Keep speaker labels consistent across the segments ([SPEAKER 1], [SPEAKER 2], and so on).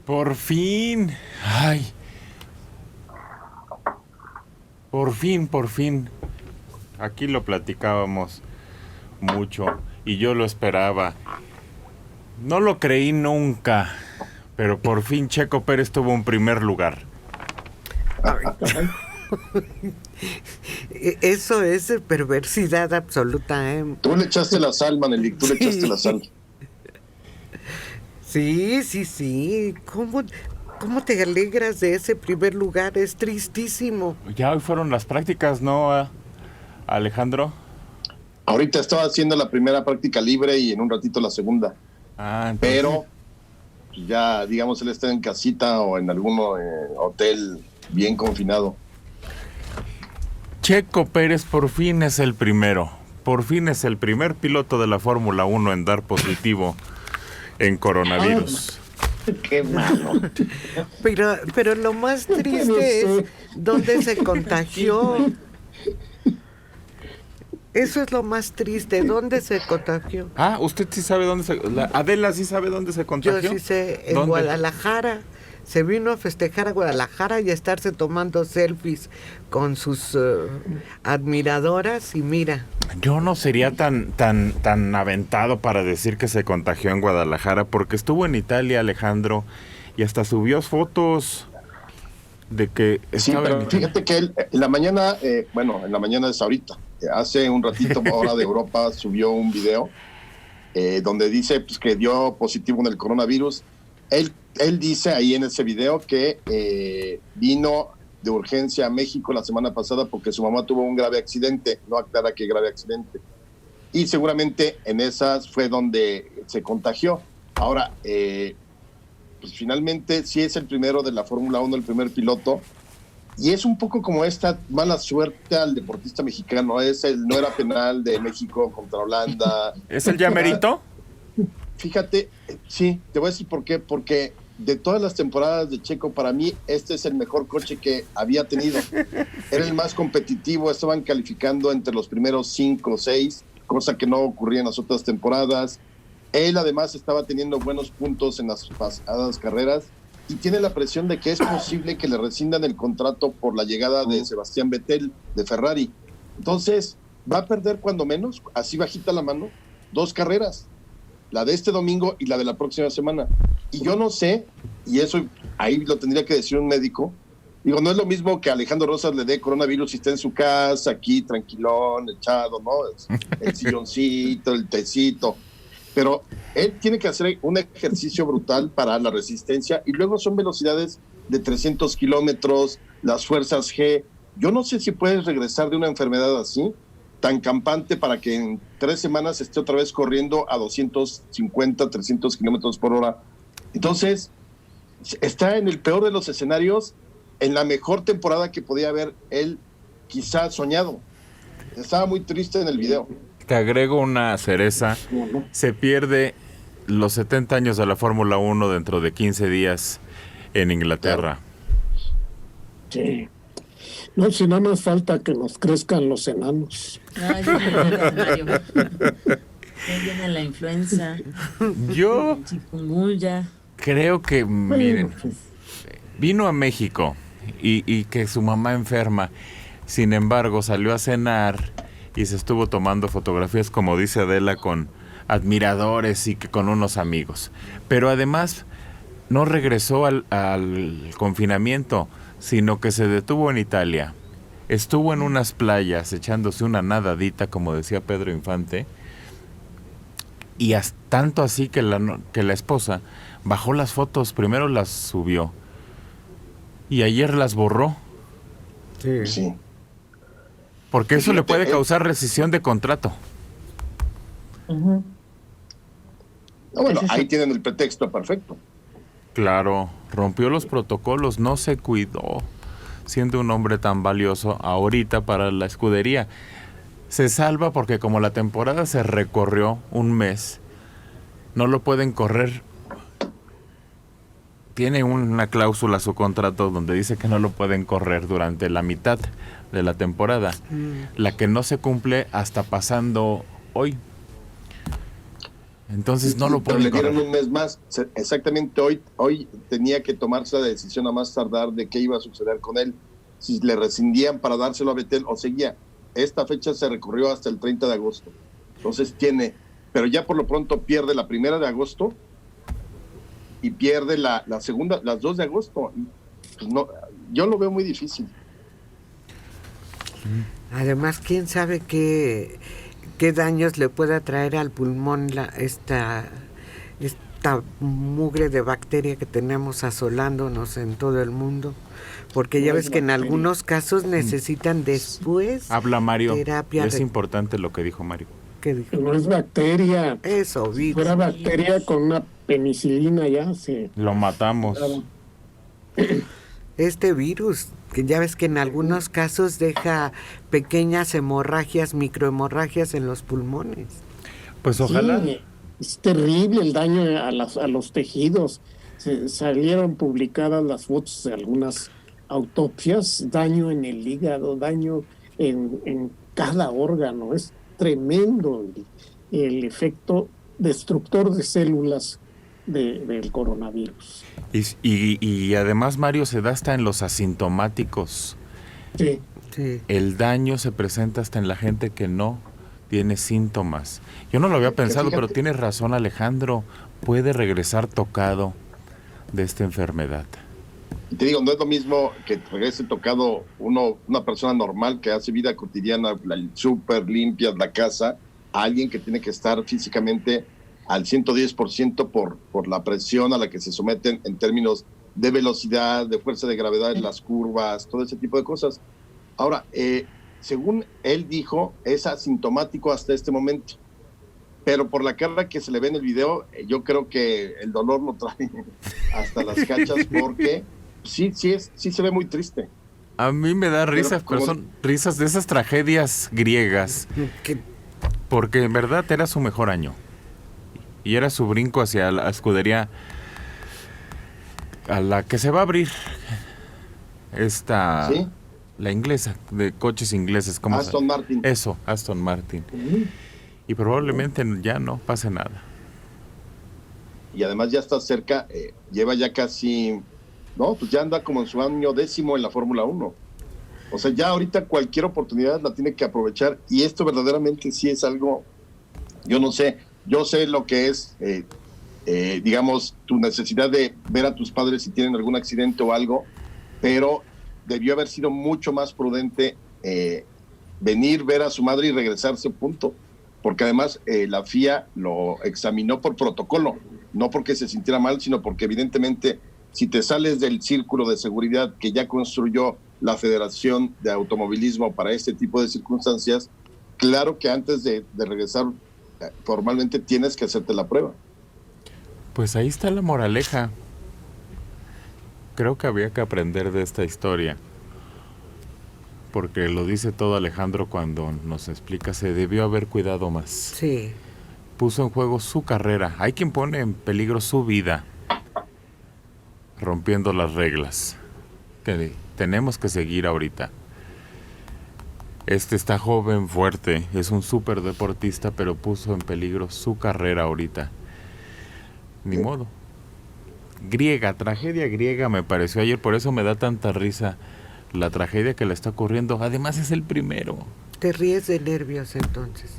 [SPEAKER 1] Por fin. Ay. Por fin. Aquí lo platicábamos mucho y yo lo esperaba. No lo creí nunca, pero por fin Checo Pérez tuvo un primer lugar.
[SPEAKER 2] Eso es perversidad absoluta, ¿eh?
[SPEAKER 3] Tú le echaste la sal, Manelik, tú le echaste la sal.
[SPEAKER 2] Sí. ¿Cómo te alegras de ese primer lugar? Es tristísimo.
[SPEAKER 1] Ya hoy fueron las prácticas, ¿no, Alejandro?
[SPEAKER 3] Ahorita estaba haciendo la primera práctica libre y en un ratito la segunda.
[SPEAKER 1] Entonces...
[SPEAKER 3] Pero ya, digamos, él está en casita o en algún hotel bien confinado.
[SPEAKER 1] Checo Pérez por fin es el primero. Por fin es el primer piloto de la Fórmula 1 en dar positivo en coronavirus.
[SPEAKER 4] Qué malo.
[SPEAKER 2] Pero lo más triste es dónde se contagió. Eso es lo más triste, ¿dónde se contagió?
[SPEAKER 1] ¿Usted sí sabe dónde se... Adela sí sabe dónde se contagió?
[SPEAKER 2] Yo sí sé, en
[SPEAKER 1] ¿Dónde?
[SPEAKER 2] Guadalajara. Se vino a festejar a Guadalajara y a estarse tomando selfies con sus admiradoras y mira.
[SPEAKER 1] Yo no sería tan aventado para decir que se contagió en Guadalajara, porque estuvo en Italia, Alejandro, y hasta subió fotos de que estaba...
[SPEAKER 3] Sí, pero fíjate que él, en la mañana es ahorita, hace un ratito, hora de Europa, subió un video donde dice pues, que dio positivo en el coronavirus. Él dice ahí en ese video que vino de urgencia a México la semana pasada porque su mamá tuvo un grave accidente, no aclara qué grave accidente. Y seguramente en esas fue donde se contagió. Ahora, pues finalmente sí es el primero de la Fórmula 1, el primer piloto. Y es un poco como esta mala suerte al deportista mexicano. No era penal de México contra Holanda.
[SPEAKER 1] ¿Es el llamerito?
[SPEAKER 3] Fíjate, sí, te voy a decir por qué. Porque de todas las temporadas de Checo, para mí, este es el mejor coche que había tenido. Era el más competitivo, estaban calificando entre los primeros 5 o 6, cosa que no ocurría en las otras temporadas. Él además estaba teniendo buenos puntos en las pasadas carreras y tiene la presión de que es posible que le rescindan el contrato por la llegada de Sebastián Vettel de Ferrari. Entonces, va a perder cuando menos, así bajita la mano, 2 carreras. La de este domingo y la de la próxima semana. Y yo no sé, y eso ahí lo tendría que decir un médico, digo, no es lo mismo que Alejandro Rosas le dé coronavirus y esté en su casa, aquí tranquilón, echado, ¿no? El silloncito, el tecito. Pero él tiene que hacer un ejercicio brutal para la resistencia y luego son velocidades de 300 kilómetros, las fuerzas G. Yo no sé si puedes regresar de una enfermedad así, tan campante, para que en 3 semanas esté otra vez corriendo a 250, 300 kilómetros por hora. Entonces, está en el peor de los escenarios, en la mejor temporada que podía haber él quizá soñado. Estaba muy triste en el video.
[SPEAKER 1] Te agrego una cereza. Se pierde los 70 años de la Fórmula 1 dentro de 15 días en Inglaterra.
[SPEAKER 4] Sí. No, si nada más falta que nos crezcan los enanos.
[SPEAKER 5] Ay, Mario. Ya viene la influenza.
[SPEAKER 1] Yo
[SPEAKER 5] Chikungunya.
[SPEAKER 1] creo que, miren, vino a México y que su mamá enferma. Sin embargo, salió a cenar y se estuvo tomando fotografías, como dice Adela, con admiradores y que con unos amigos. Pero además no regresó al confinamiento, sino que se detuvo en Italia. Estuvo en unas playas echándose una nadadita, como decía Pedro Infante, y tanto así que la esposa bajó las fotos, primero las subió y ayer las borró.
[SPEAKER 3] Sí.
[SPEAKER 1] Porque eso le puede causar rescisión de contrato.
[SPEAKER 3] No, bueno, ahí tienen el pretexto perfecto.
[SPEAKER 1] Claro, rompió los protocolos, no se cuidó, siendo un hombre tan valioso ahorita para la escudería. Se salva porque como la temporada se recorrió un mes, no lo pueden correr. Tiene una cláusula su contrato donde dice que no lo pueden correr durante la mitad de la temporada, la que no se cumple hasta pasando hoy. Entonces no lo
[SPEAKER 3] Pero
[SPEAKER 1] pueden
[SPEAKER 3] le dieron
[SPEAKER 1] correr.
[SPEAKER 3] un mes más. Exactamente hoy tenía que tomarse la decisión a más tardar de qué iba a suceder con él, si le rescindían para dárselo a Betel o seguía. Esta fecha se recurrió hasta el 30 de agosto. Entonces pero ya por lo pronto pierde la 1 de agosto y pierde la segunda, las 2 de agosto. Pues no, yo lo veo muy difícil.
[SPEAKER 2] Además, quién sabe qué daños le pueda traer al pulmón esta mugre de bacteria que tenemos asolándonos en todo el mundo, porque ya ves que en algunos casos necesitan después
[SPEAKER 1] Habla Mario,
[SPEAKER 2] terapia.
[SPEAKER 1] es importante lo que dijo Mario.
[SPEAKER 2] ¿Qué dijo?
[SPEAKER 4] No es bacteria.
[SPEAKER 2] Eso,
[SPEAKER 4] Si
[SPEAKER 2] virus.
[SPEAKER 4] fuera bacteria con una penicilina ya se...
[SPEAKER 1] Lo matamos.
[SPEAKER 4] Claro.
[SPEAKER 2] Este virus, que ya ves que en algunos casos deja pequeñas hemorragias, microhemorragias en los pulmones.
[SPEAKER 1] Pues ojalá.
[SPEAKER 4] Sí, es terrible el daño a los tejidos. Salieron publicadas las fotos de algunas autopsias, daño en el hígado, daño en cada órgano. Es tremendo el efecto destructor de células del coronavirus.
[SPEAKER 1] Y además, Mario, se da hasta en los asintomáticos.
[SPEAKER 4] Sí.
[SPEAKER 2] Sí.
[SPEAKER 1] El daño se presenta hasta en la gente que no tiene síntomas. Yo no lo había pensado, pero tienes razón, Alejandro. Puede regresar tocado de esta enfermedad.
[SPEAKER 3] Y te digo, no es lo mismo que regrese tocado una persona normal que hace vida cotidiana, el súper, limpias la casa, a alguien que tiene que estar físicamente al 110% por la presión a la que se someten en términos de velocidad, de fuerza de gravedad en las curvas, todo ese tipo de cosas. Ahora, según él dijo, es asintomático hasta este momento, pero por la cara que se le ve en el video, yo creo que el dolor lo trae hasta las cachas, porque sí se ve muy triste.
[SPEAKER 1] A mí me da risas, pero son risas de esas tragedias griegas, porque en verdad era su mejor año. Y era su brinco hacia la escudería a la que se va a abrir
[SPEAKER 3] ¿Sí?
[SPEAKER 1] La inglesa, de coches ingleses. ¿Cómo
[SPEAKER 3] Aston Martin.
[SPEAKER 1] Eso, Aston Martin. Y probablemente ya no pase nada.
[SPEAKER 3] Y además ya está cerca, lleva ya casi, pues ya anda como en su año 10º en la Fórmula 1. O sea, ya ahorita cualquier oportunidad la tiene que aprovechar, y esto verdaderamente sí es algo, yo no sé, yo sé lo que es, digamos, tu necesidad de ver a tus padres si tienen algún accidente o algo, pero debió haber sido mucho más prudente venir, ver a su madre y regresarse, punto. Porque además la FIA lo examinó por protocolo, no porque se sintiera mal, sino porque evidentemente si te sales del círculo de seguridad que ya construyó la Federación de Automovilismo para este tipo de circunstancias, claro que antes de regresar formalmente tienes que hacerte la prueba.
[SPEAKER 1] Pues ahí está la moraleja. Creo que había que aprender de esta historia, porque lo dice todo Alejandro cuando nos explica, se debió haber cuidado más.
[SPEAKER 2] Sí.
[SPEAKER 1] Puso en juego su carrera. Hay quien pone en peligro su vida, rompiendo las reglas que tenemos que seguir ahorita. Está joven, fuerte, es un súper deportista, pero puso en peligro su carrera ahorita. Ni modo. Tragedia griega me pareció ayer, por eso me da tanta risa la tragedia que le está ocurriendo. Además es el primero.
[SPEAKER 2] Te ríes de nervios entonces.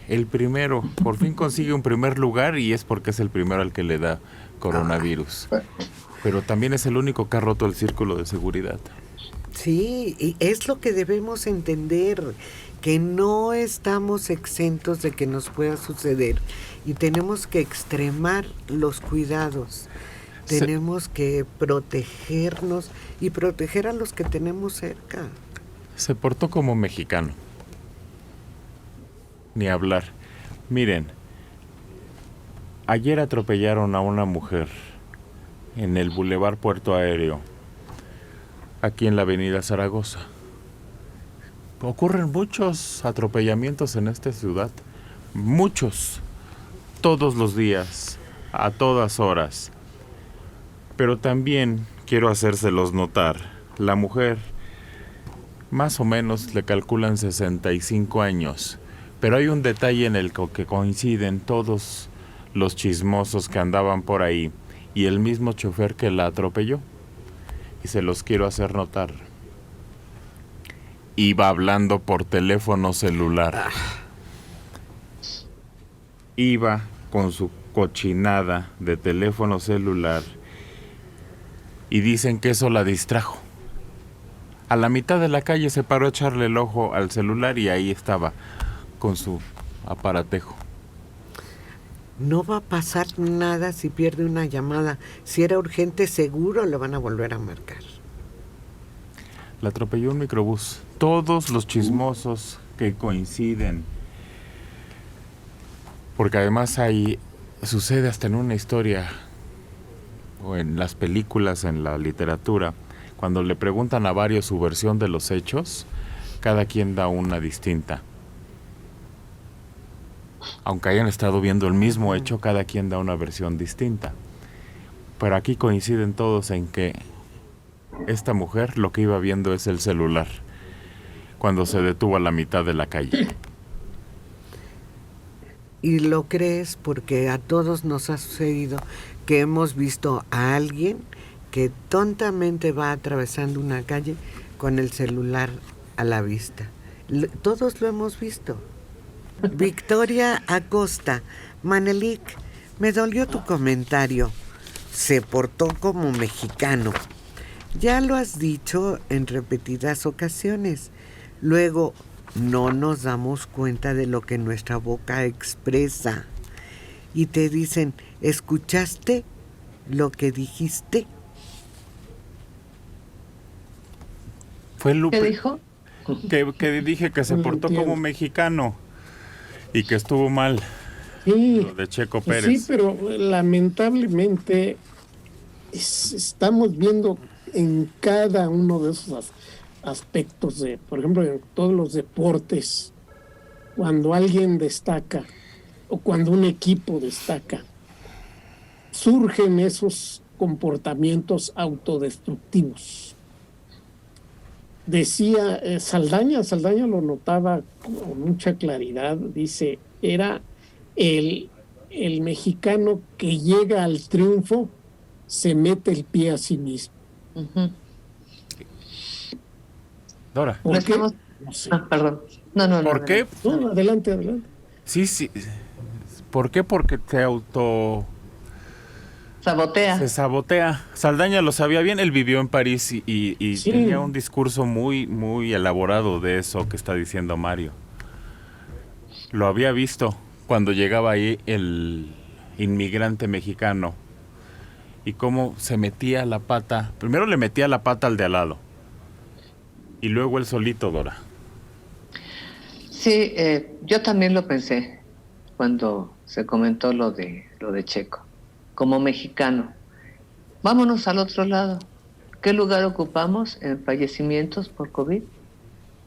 [SPEAKER 1] El primero. Por fin consigue un primer lugar y es porque es el primero al que le da coronavirus. Pero también es el único que ha roto el círculo de seguridad.
[SPEAKER 2] Sí, y es lo que debemos entender, que no estamos exentos de que nos pueda suceder y tenemos que extremar los cuidados. Tenemos que protegernos y proteger a los que tenemos cerca.
[SPEAKER 1] Se portó como mexicano. Ni hablar. Miren, ayer atropellaron a una mujer en el Boulevard Puerto Aéreo, aquí en la avenida Zaragoza. Ocurren muchos atropellamientos en esta ciudad. Muchos. Todos los días, a todas horas. Pero también quiero hacérselos notar. La mujer, más o menos le calculan 65 años. Pero hay un detalle en el que coinciden todos los chismosos que andaban por ahí y el mismo chofer que la atropelló. Y se los quiero hacer notar. Iba hablando por teléfono celular. Iba con su cochinada de teléfono celular y dicen que eso la distrajo. A la mitad de la calle se paró a echarle el ojo al celular y ahí estaba con su aparatejo.
[SPEAKER 2] No va a pasar nada si pierde una llamada. Si era urgente, seguro le van a volver a marcar.
[SPEAKER 1] La atropelló un microbús. Todos los chismosos que coinciden. Porque además ahí sucede hasta en una historia o en las películas, en la literatura, cuando le preguntan a varios su versión de los hechos, cada quien da una distinta. Aunque hayan estado viendo el mismo hecho, cada quien da una versión distinta. Pero aquí coinciden todos en que esta mujer lo que iba viendo es el celular cuando se detuvo a la mitad de la calle.
[SPEAKER 2] Y lo crees porque a todos nos ha sucedido que hemos visto a alguien que tontamente va atravesando una calle con el celular a la vista. Todos lo hemos visto. Victoria Acosta, Manelik, me dolió tu comentario. Se portó como mexicano. Ya lo has dicho en repetidas ocasiones. Luego, no nos damos cuenta de lo que nuestra boca expresa. Y te dicen, ¿escuchaste lo que dijiste?
[SPEAKER 1] Fue Lupe.
[SPEAKER 6] ¿Qué dijo?
[SPEAKER 1] Que dije que se portó como mexicano y que estuvo mal.
[SPEAKER 4] Sí,
[SPEAKER 1] lo de Checo
[SPEAKER 4] pues
[SPEAKER 1] Pérez.
[SPEAKER 4] sí, pero lamentablemente estamos viendo en cada uno de esos aspectos de, por ejemplo, en todos los deportes, cuando alguien destaca o cuando un equipo destaca, surgen esos comportamientos autodestructivos. Decía Saldaña lo notaba con mucha claridad, dice, era el mexicano que llega al triunfo, se mete el pie a sí mismo.
[SPEAKER 6] Uh-huh.
[SPEAKER 1] Dora.
[SPEAKER 4] ¿Por qué?
[SPEAKER 6] Estamos...
[SPEAKER 4] No sé.
[SPEAKER 6] Perdón. No.
[SPEAKER 1] ¿Por qué?
[SPEAKER 4] No, adelante.
[SPEAKER 1] Sí. ¿Por qué? Porque se sabotea. Saldaña lo sabía bien, él vivió en París y
[SPEAKER 4] Sí.
[SPEAKER 1] tenía un discurso muy, muy elaborado de eso que está diciendo Mario. Lo había visto cuando llegaba ahí el inmigrante mexicano y cómo se metía la pata. Primero le metía la pata al de al lado y luego él solito, Dora.
[SPEAKER 6] Sí, yo también lo pensé cuando se comentó lo de Checo. Como mexicano, vámonos al otro lado. ¿Qué lugar ocupamos en fallecimientos por COVID?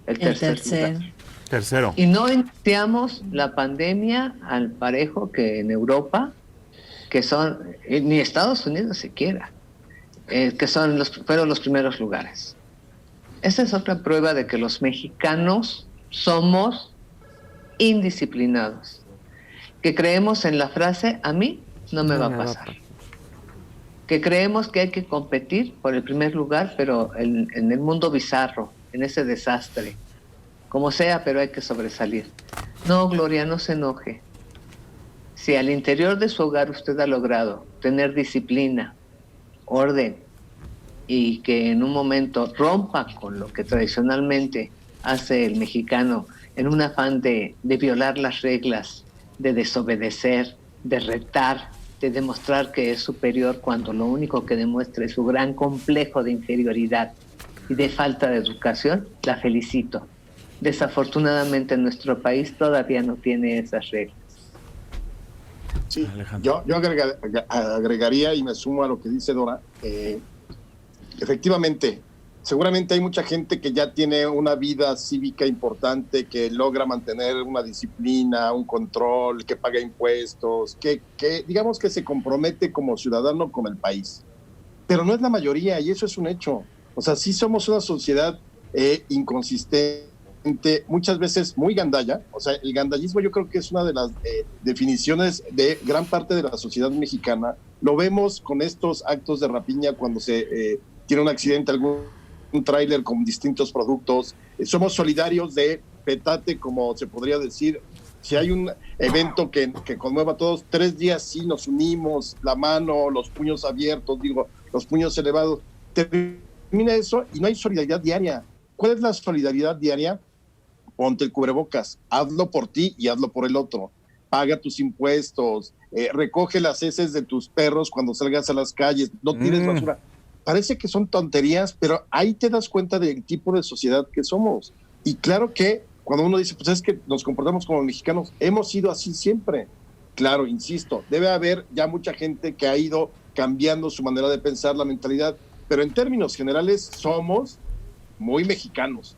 [SPEAKER 6] El tercer lugar.
[SPEAKER 1] Tercero.
[SPEAKER 6] Y no iniciamos la pandemia al parejo que en Europa, que son, ni Estados Unidos siquiera, que fueron los primeros lugares. Esa es otra prueba de que los mexicanos somos indisciplinados, que creemos en la frase, a mí no me va a pasar. Que creemos que hay que competir por el primer lugar, pero en el mundo bizarro, en ese desastre. Como sea, pero hay que sobresalir. No, Gloria, no se enoje. Si al interior de su hogar usted ha logrado tener disciplina, orden, y que en un momento rompa con lo que tradicionalmente hace el mexicano en un afán de violar las reglas, de desobedecer, de retar, de demostrar que es superior cuando lo único que demuestra es su gran complejo de inferioridad y de falta de educación, la felicito. Desafortunadamente nuestro país todavía no tiene esas reglas.
[SPEAKER 3] Sí, yo agregaría y me sumo a lo que dice Dora. Efectivamente, seguramente hay mucha gente que ya tiene una vida cívica importante, que logra mantener una disciplina, un control, que paga impuestos, que digamos que se compromete como ciudadano con el país. Pero no es la mayoría y eso es un hecho. O sea, sí somos una sociedad inconsistente, muchas veces muy gandalla. O sea, el gandallismo yo creo que es una de las definiciones de gran parte de la sociedad mexicana. Lo vemos con estos actos de rapiña cuando se tiene un accidente, un tráiler con distintos productos. Somos solidarios de petate, como se podría decir. Si hay un evento que conmueva a todos, 3 días sí nos unimos, la mano, los puños abiertos, los puños elevados. Termina eso y no hay solidaridad diaria. ¿Cuál es la solidaridad diaria? Ponte el cubrebocas, hazlo por ti y hazlo por el otro. Paga tus impuestos, recoge las heces de tus perros cuando salgas a las calles, no tires basura. Parece que son tonterías, pero ahí te das cuenta del tipo de sociedad que somos. Y claro que cuando uno dice, pues es que nos comportamos como mexicanos, hemos sido así siempre. Claro, insisto, debe haber ya mucha gente que ha ido cambiando su manera de pensar, la mentalidad, pero en términos generales somos muy mexicanos.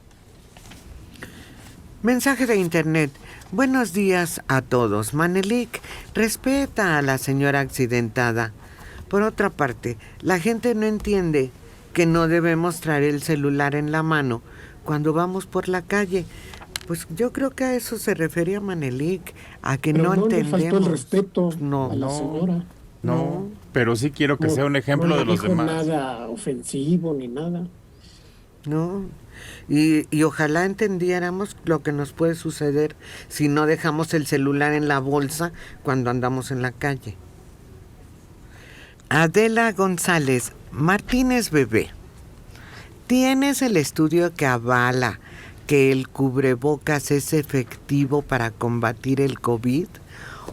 [SPEAKER 2] Mensaje de internet. Buenos días a todos. Manelik, respeta a la señora accidentada. Por otra parte, la gente no entiende que no debemos traer el celular en la mano cuando vamos por la calle. Pues yo creo que a eso se refería Manelik, a que
[SPEAKER 4] pero
[SPEAKER 2] no entendemos.
[SPEAKER 4] Le faltó el respeto
[SPEAKER 2] a
[SPEAKER 4] la señora.
[SPEAKER 1] No, pero sí quiero que sea un ejemplo de los demás.
[SPEAKER 4] No nada ofensivo ni nada.
[SPEAKER 2] No, y ojalá entendiéramos lo que nos puede suceder si no dejamos el celular en la bolsa cuando andamos en la calle. Adela González, Martínez Bebé, ¿tienes el estudio que avala que el cubrebocas es efectivo para combatir el COVID?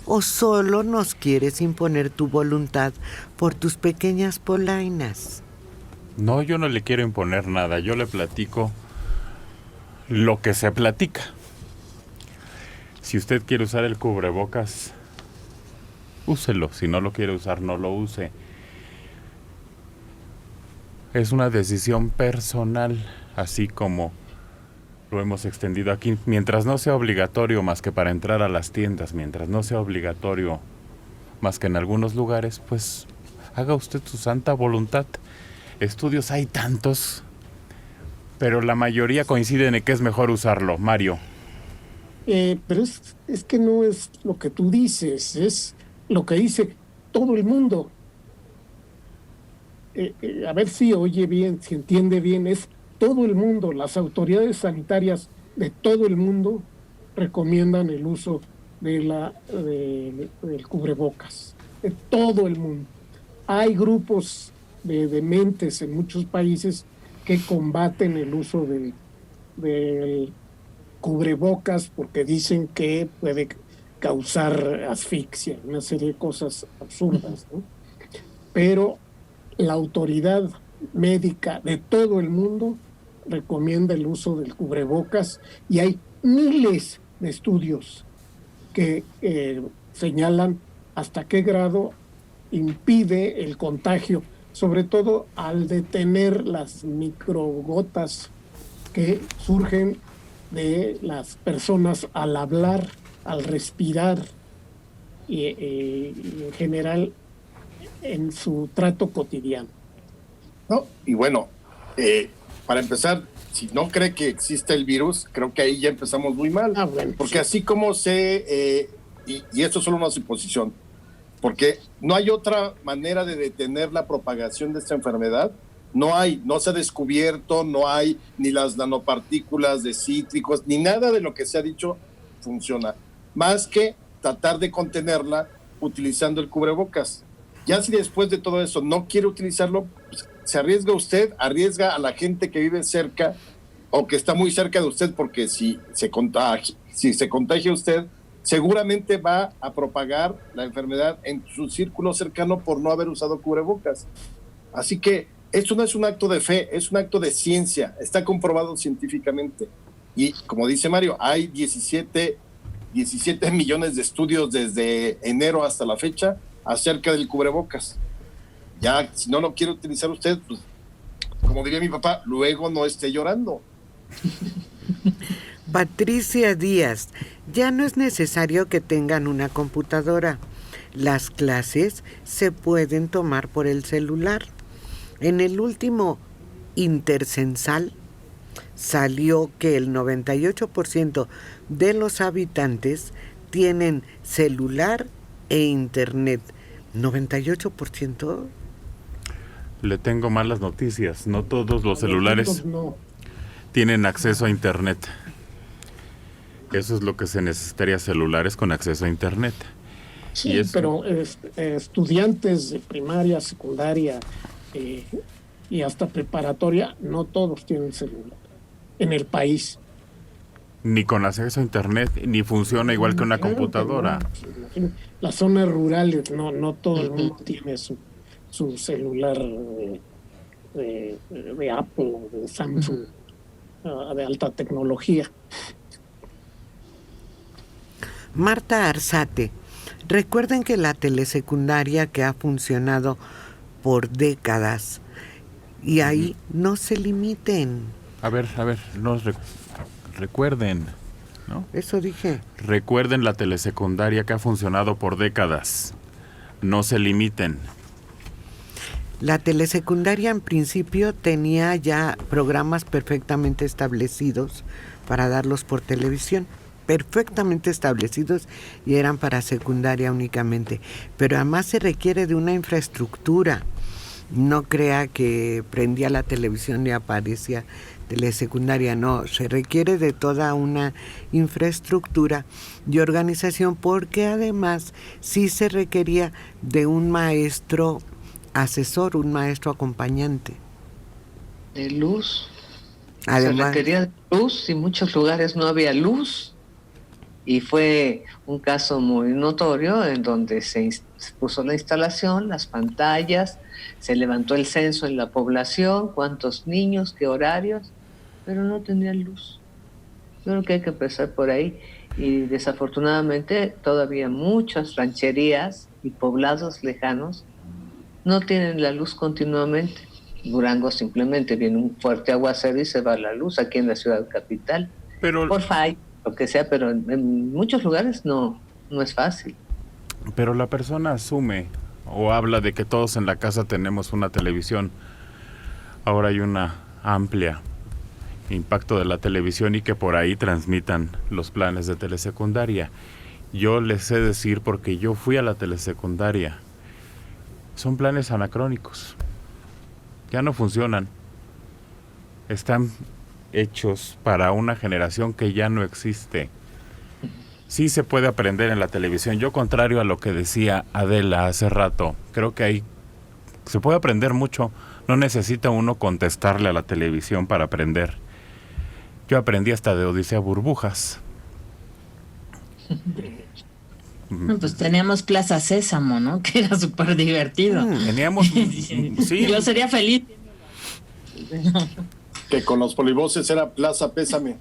[SPEAKER 2] ¿O solo nos quieres imponer tu voluntad por tus pequeñas polainas?
[SPEAKER 1] No, yo no le quiero imponer nada, yo le platico lo que se platica. Si usted quiere usar el cubrebocas, úselo. Si no lo quiere usar, no lo use. Es una decisión personal, así como lo hemos extendido aquí. Mientras no sea obligatorio más que para entrar a las tiendas, mientras no sea obligatorio más que en algunos lugares, pues haga usted su santa voluntad. Estudios hay tantos, pero la mayoría coinciden en que es mejor usarlo. Mario.
[SPEAKER 4] Pero es que no es lo que tú dices, es lo que dice todo el mundo. A ver si oye bien, si entiende bien, es todo el mundo, las autoridades sanitarias de todo el mundo recomiendan el uso del cubrebocas, de todo el mundo. Hay grupos de dementes en muchos países que combaten el uso del cubrebocas porque dicen que puede causar asfixia, una serie de cosas absurdas, ¿no? Pero la autoridad médica de todo el mundo recomienda el uso del cubrebocas y hay miles de estudios que señalan hasta qué grado impide el contagio, sobre todo al detener las microgotas que surgen de las personas al hablar, al respirar y en general en su trato cotidiano.
[SPEAKER 3] ¿No? Y bueno, para empezar, si no cree que existe el virus, creo que ahí ya empezamos muy mal.
[SPEAKER 4] Bueno,
[SPEAKER 3] porque
[SPEAKER 4] sí.
[SPEAKER 3] así como y esto es solo una suposición, porque no hay otra manera de detener la propagación de esta enfermedad. No se ha descubierto, no hay ni las nanopartículas de cítricos, ni nada de lo que se ha dicho funciona, más que tratar de contenerla utilizando el cubrebocas. Ya si después de todo eso no quiere utilizarlo, pues, se arriesga usted, arriesga a la gente que vive cerca o que está muy cerca de usted, porque si se contagia usted, seguramente va a propagar la enfermedad en su círculo cercano por no haber usado cubrebocas. Así que esto no es un acto de fe, es un acto de ciencia, está comprobado científicamente. Y como dice Mario, hay 17 millones de estudios desde enero hasta la fecha acerca del cubrebocas. Ya, si no lo quiere utilizar usted, pues, como diría mi papá, luego no esté llorando.
[SPEAKER 2] Patricia Díaz, ya no es necesario que tengan una computadora. Las clases se pueden tomar por el celular. En el último intercensal salió que el 98% de los habitantes tienen celular e internet. ¿98%?
[SPEAKER 1] Le tengo malas noticias. No todos los celulares
[SPEAKER 4] No.
[SPEAKER 1] tienen acceso a internet. Eso es lo que se necesitaría, celulares con acceso a internet.
[SPEAKER 4] Sí,
[SPEAKER 1] Y eso-
[SPEAKER 4] pero estudiantes de primaria, secundaria y hasta preparatoria, no todos tienen celular en el país.
[SPEAKER 1] Ni con acceso a internet, ni funciona igual que una
[SPEAKER 4] Claro que
[SPEAKER 1] computadora.
[SPEAKER 4] no, pues, imagínate, las zonas rurales, no todo el mundo tiene su celular de Apple o de Samsung, de alta tecnología.
[SPEAKER 2] Marta Arzate, recuerden que la telesecundaria que ha funcionado por décadas, y ahí no se limiten.
[SPEAKER 1] A ver, recuerden, ¿no?
[SPEAKER 2] Eso dije.
[SPEAKER 1] Recuerden la telesecundaria que ha funcionado por décadas. No se limiten.
[SPEAKER 2] La telesecundaria en principio tenía ya programas perfectamente establecidos para darlos por televisión, perfectamente establecidos, y eran para secundaria únicamente. Pero además se requiere de una infraestructura. No crea que prendía la televisión y aparecía telesecundaria, no, se requiere de toda una infraestructura y organización, porque además sí se requería de un maestro asesor, un maestro acompañante.
[SPEAKER 6] De luz.
[SPEAKER 2] Además,
[SPEAKER 6] Se requería luz y en muchos lugares no había luz. Y fue un caso muy notorio en donde se puso la instalación, las pantallas, se levantó el censo en la población, cuántos niños, qué horarios, pero no tenían luz. Yo creo que hay que empezar por ahí. Y desafortunadamente todavía muchas rancherías y poblados lejanos no tienen la luz continuamente. Durango simplemente viene un fuerte aguacero y se va la luz aquí en la ciudad capital.
[SPEAKER 1] Pero,
[SPEAKER 6] Por fallo, lo que sea, pero en muchos lugares no es fácil.
[SPEAKER 1] pero la persona asume o habla de que todos en la casa tenemos una televisión. Ahora hay una amplia impacto de la televisión y que por ahí transmitan los planes de telesecundaria. Yo les sé decir porque yo fui a la telesecundaria. Son planes anacrónicos. Ya no funcionan. Están hechos para una generación que ya no existe. Sí se puede aprender en la televisión. Yo, contrario a lo que decía Adela hace rato, creo que ahí se puede aprender mucho. No necesita uno contestarle a la televisión para aprender. Yo aprendí hasta de Odisea Burbujas.
[SPEAKER 5] No, pues teníamos Plaza Sésamo, ¿no? Que era súper divertido.
[SPEAKER 1] Teníamos... sí,
[SPEAKER 5] Yo sería feliz.
[SPEAKER 3] Que con los polivoces era Plaza Pésame.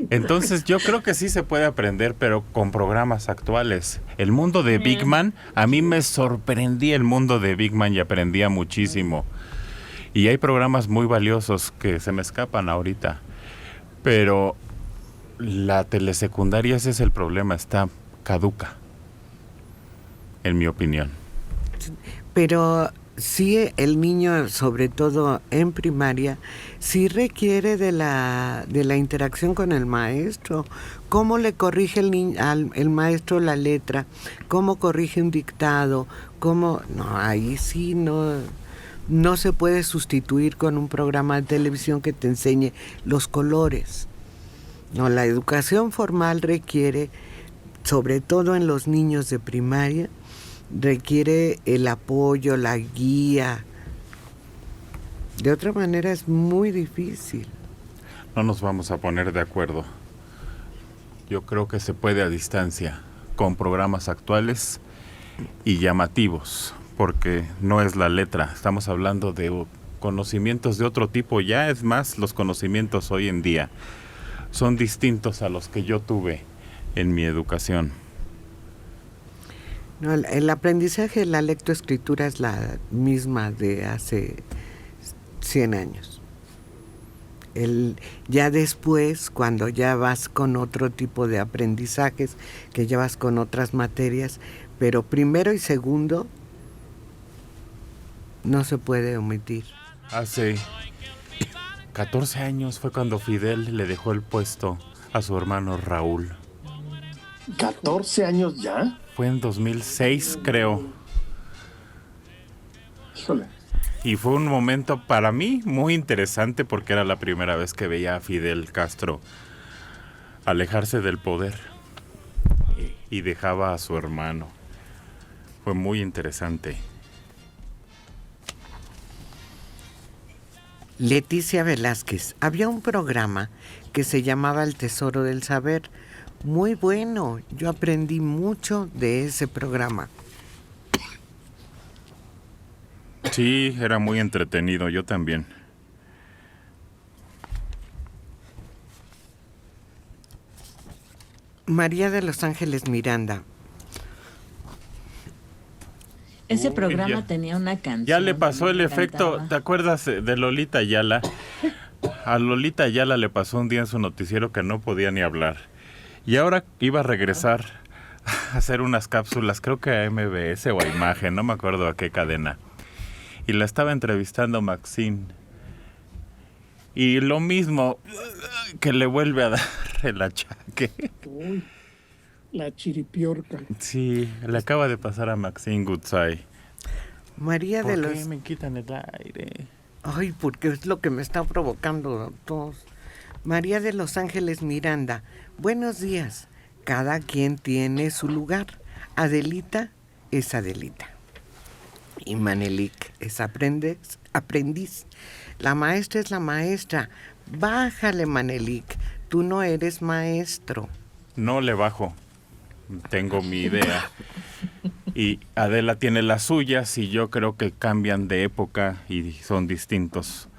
[SPEAKER 1] entonces yo creo que sí se puede aprender, pero con programas actuales. El mundo de Big Man, a mí me sorprendía el mundo de Big Man y aprendía muchísimo. Y hay programas muy valiosos que se me escapan ahorita. Pero la telesecundaria, ese es el problema, está caduca, en mi opinión.
[SPEAKER 2] pero sí el niño, sobre todo en primaria, sí requiere de la interacción con el maestro. ¿Cómo le corrige el maestro la letra? ¿Cómo corrige un dictado? ¿Cómo? No, ahí sí no se puede sustituir con un programa de televisión que te enseñe los colores. No, la educación formal requiere, sobre todo en los niños de primaria, requiere el apoyo, la guía. De otra manera es muy difícil.
[SPEAKER 1] No nos vamos a poner de acuerdo. Yo creo que se puede a distancia, con programas actuales y llamativos, porque no es la letra. Estamos hablando de conocimientos de otro tipo. Ya es más, los conocimientos hoy en día son distintos a los que yo tuve en mi educación.
[SPEAKER 2] No, el aprendizaje de la lectoescritura es la misma de hace 100 años. Ya después, cuando ya vas con otro tipo de aprendizajes, que ya vas con otras materias, pero primero y segundo no se puede omitir.
[SPEAKER 1] Hace 14 años fue cuando Fidel le dejó el puesto a su hermano Raúl.
[SPEAKER 4] ¿14 años ya?
[SPEAKER 1] Fue en 2006, creo.
[SPEAKER 4] Híjole.
[SPEAKER 1] Y fue un momento para mí muy interesante porque era la primera vez que veía a Fidel Castro alejarse del poder y dejaba a su hermano. Fue muy interesante.
[SPEAKER 2] Leticia Velázquez, había un programa que se llamaba El Tesoro del Saber. Muy bueno, yo aprendí mucho de ese programa.
[SPEAKER 1] Sí, era muy entretenido, yo también.
[SPEAKER 2] María de Los Ángeles Miranda.
[SPEAKER 5] Ese programa
[SPEAKER 1] ya.
[SPEAKER 5] tenía una canción.
[SPEAKER 1] Ya le pasó
[SPEAKER 5] que
[SPEAKER 1] el
[SPEAKER 5] me
[SPEAKER 1] efecto,
[SPEAKER 5] encantaba.
[SPEAKER 1] ¿te acuerdas de Lolita Ayala? A Lolita Ayala le pasó un día en su noticiero que no podía ni hablar. Y ahora iba a regresar a hacer unas cápsulas, creo que a MBS o a Imagen, no me acuerdo a qué cadena. Y la estaba entrevistando Maxine. Y lo mismo, que le vuelve a dar el achaque.
[SPEAKER 4] Uy, la chiripiorca.
[SPEAKER 1] Sí, le acaba de pasar a Maxine Goodside.
[SPEAKER 2] María de
[SPEAKER 1] ¿Por
[SPEAKER 2] los...
[SPEAKER 1] qué me quitan el aire?
[SPEAKER 2] Ay, porque es lo que me está provocando todos. María de Los Ángeles Miranda. Buenos días. Cada quien tiene su lugar. Adelita es Adelita. Y Manelik es aprendiz. La maestra es la maestra. Bájale, Manelik. Tú no eres maestro.
[SPEAKER 1] No le bajo. Tengo mi idea. Y Adela tiene las suyas y yo creo que cambian de época y son distintos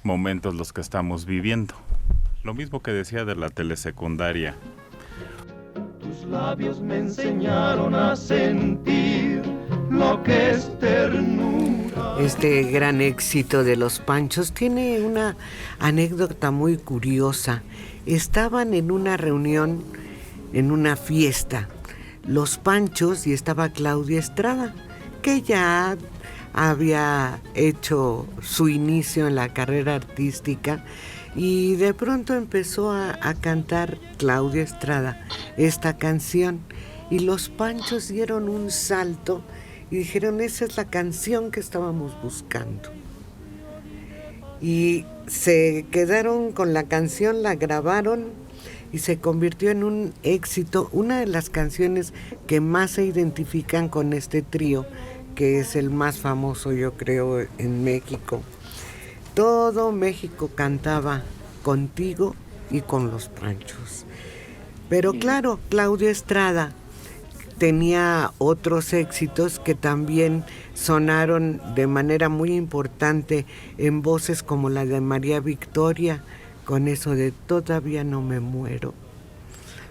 [SPEAKER 1] momentos los que estamos viviendo. Lo mismo que decía de la telesecundaria.
[SPEAKER 7] Tus labios me enseñaron a sentir lo que es ternura.
[SPEAKER 2] Este gran éxito de Los Panchos tiene una anécdota muy curiosa. Estaban en una reunión, en una fiesta, Los Panchos, y estaba Claudia Estrada, que ya había hecho su inicio en la carrera artística, y de pronto empezó a cantar Claudia Estrada esta canción, y Los Panchos dieron un salto y dijeron: esa es la canción que estábamos buscando. Y se quedaron con la canción, la grabaron y se convirtió en un éxito, una de las canciones que más se identifican con este trío, que es el más famoso, yo creo, en México. Todo México cantaba Contigo y con Los Panchos. Pero claro, Claudia Estrada tenía otros éxitos que también sonaron de manera muy importante en voces como la de María Victoria, con eso de Todavía no me muero.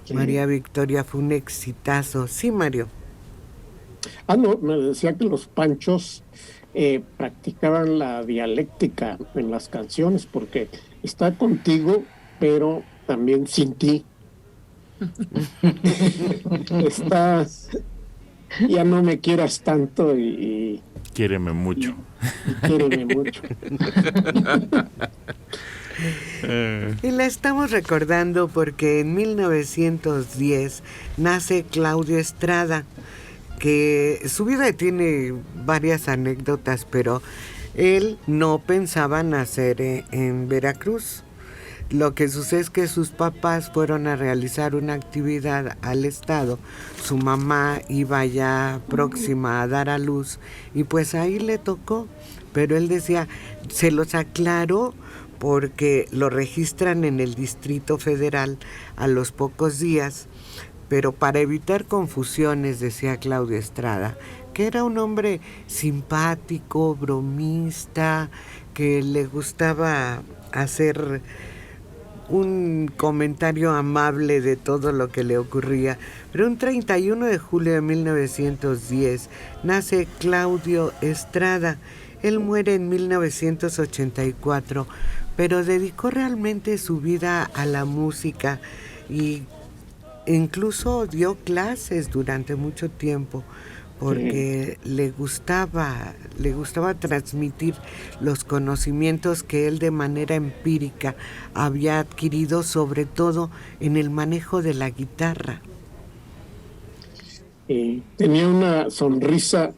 [SPEAKER 2] Sí. María Victoria fue un exitazo. Sí, Mario.
[SPEAKER 4] No, me decía que Los Panchos practicaban la dialéctica en las canciones, porque está contigo, pero también sin ti. Estás, ya no me quieras tanto y
[SPEAKER 1] quiéreme mucho.
[SPEAKER 4] Quiéreme mucho.
[SPEAKER 2] Y la estamos recordando porque en 1910 nace Claudio Estrada, que su vida tiene varias anécdotas, pero él no pensaba nacer en Veracruz. Lo que sucede es que sus papás fueron a realizar una actividad al estado. Su mamá iba ya próxima a dar a luz y pues ahí le tocó. Pero él decía, se los aclaró porque lo registran en el Distrito Federal a los pocos días. Pero para evitar confusiones, decía Claudio Estrada, que era un hombre simpático, bromista, que le gustaba hacer un comentario amable de todo lo que le ocurría. Pero un 31 de julio de 1910 nace Claudio Estrada. Él muere en 1984, pero dedicó realmente su vida a la música y incluso dio clases durante mucho tiempo, porque le gustaba transmitir los conocimientos que él de manera empírica había adquirido, sobre todo en el manejo de la guitarra.
[SPEAKER 4] Tenía una sonrisa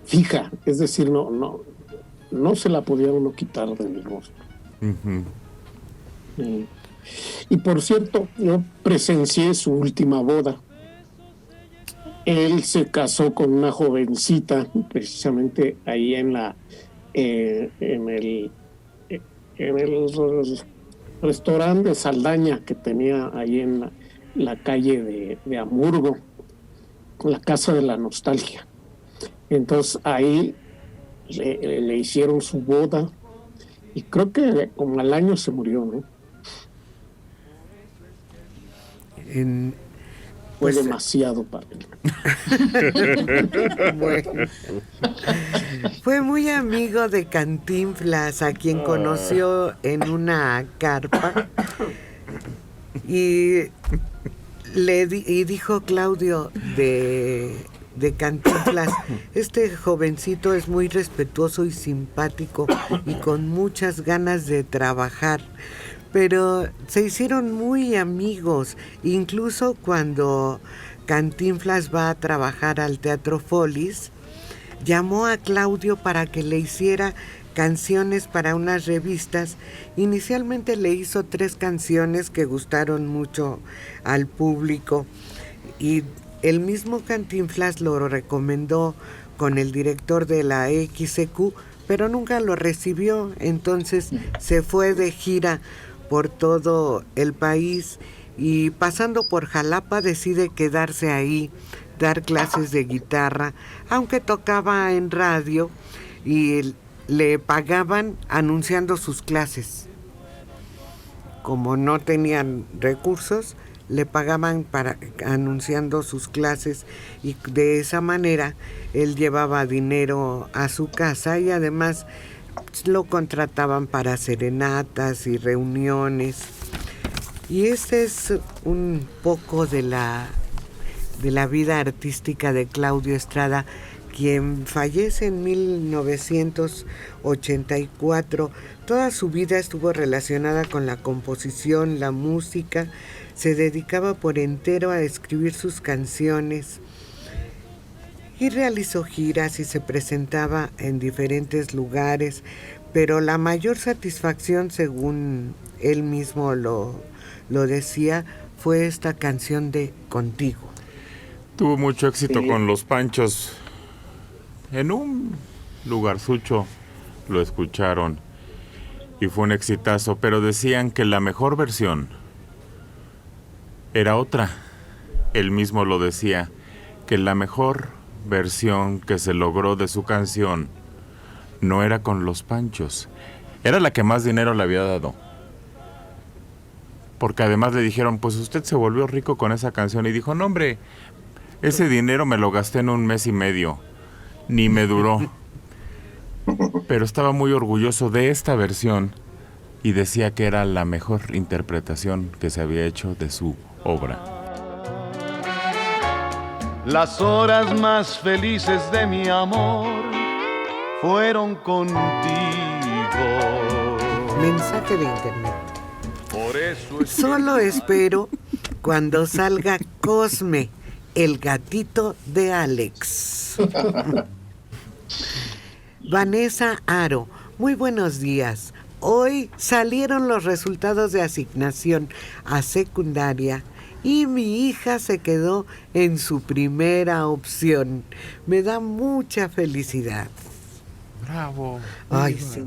[SPEAKER 4] fija, es decir, no se la podía uno quitar del rostro.
[SPEAKER 1] Ujú.
[SPEAKER 4] Y por cierto, yo presencié su última boda. Él se casó con una jovencita, precisamente ahí en el restaurante de Saldaña que tenía ahí en la calle de Hamburgo, con la Casa de la Nostalgia. Entonces ahí le hicieron su boda y creo que como al año se murió, ¿no? Fue demasiado para él.
[SPEAKER 2] Bueno. Fue muy amigo de Cantinflas, a quien conoció en una carpa, y dijo Claudio de Cantinflas: este jovencito es muy respetuoso y simpático y con muchas ganas de trabajar. Pero se hicieron muy amigos, incluso cuando Cantinflas va a trabajar al Teatro Follis, llamó a Claudio para que le hiciera canciones para unas revistas. Inicialmente le hizo 3 canciones que gustaron mucho al público, y el mismo Cantinflas lo recomendó con el director de la XQ, pero nunca lo recibió. Entonces se fue de gira por todo el país y, pasando por Jalapa, decide quedarse ahí, dar clases de guitarra, aunque tocaba en radio y le pagaban anunciando sus clases. Como no tenían recursos, le pagaban para anunciando sus clases, y de esa manera él llevaba dinero a su casa, y además lo contrataban para serenatas y reuniones. Y este es un poco de la vida artística de Claudio Estrada, quien fallece en 1984. Toda su vida estuvo relacionada con la composición, la música. Se dedicaba por entero a escribir sus canciones y realizó giras y se presentaba en diferentes lugares, pero la mayor satisfacción, según él mismo lo decía, fue esta canción de Contigo.
[SPEAKER 1] Tuvo mucho éxito con Los Panchos. En un lugarzucho lo escucharon y fue un exitazo, pero decían que la mejor versión era otra. Él mismo lo decía, que la mejor versión que se logró de su canción no era con Los Panchos, era la que más dinero le había dado, porque además le dijeron: pues usted se volvió rico con esa canción, y dijo: no, hombre, ese dinero me lo gasté en 1 mes y medio, ni me duró. Pero estaba muy orgulloso de esta versión y decía que era la mejor interpretación que se había hecho de su obra.
[SPEAKER 7] Las horas más felices de mi amor fueron contigo.
[SPEAKER 2] Mensaje de internet.
[SPEAKER 7] Por eso
[SPEAKER 2] Solo espero cuando salga Cosme, el gatito de Alex. Vanessa Aro, muy buenos días. Hoy salieron los resultados de asignación a secundaria y mi hija se quedó en su primera opción. Me da mucha felicidad.
[SPEAKER 1] Bravo.
[SPEAKER 2] Ay, sí.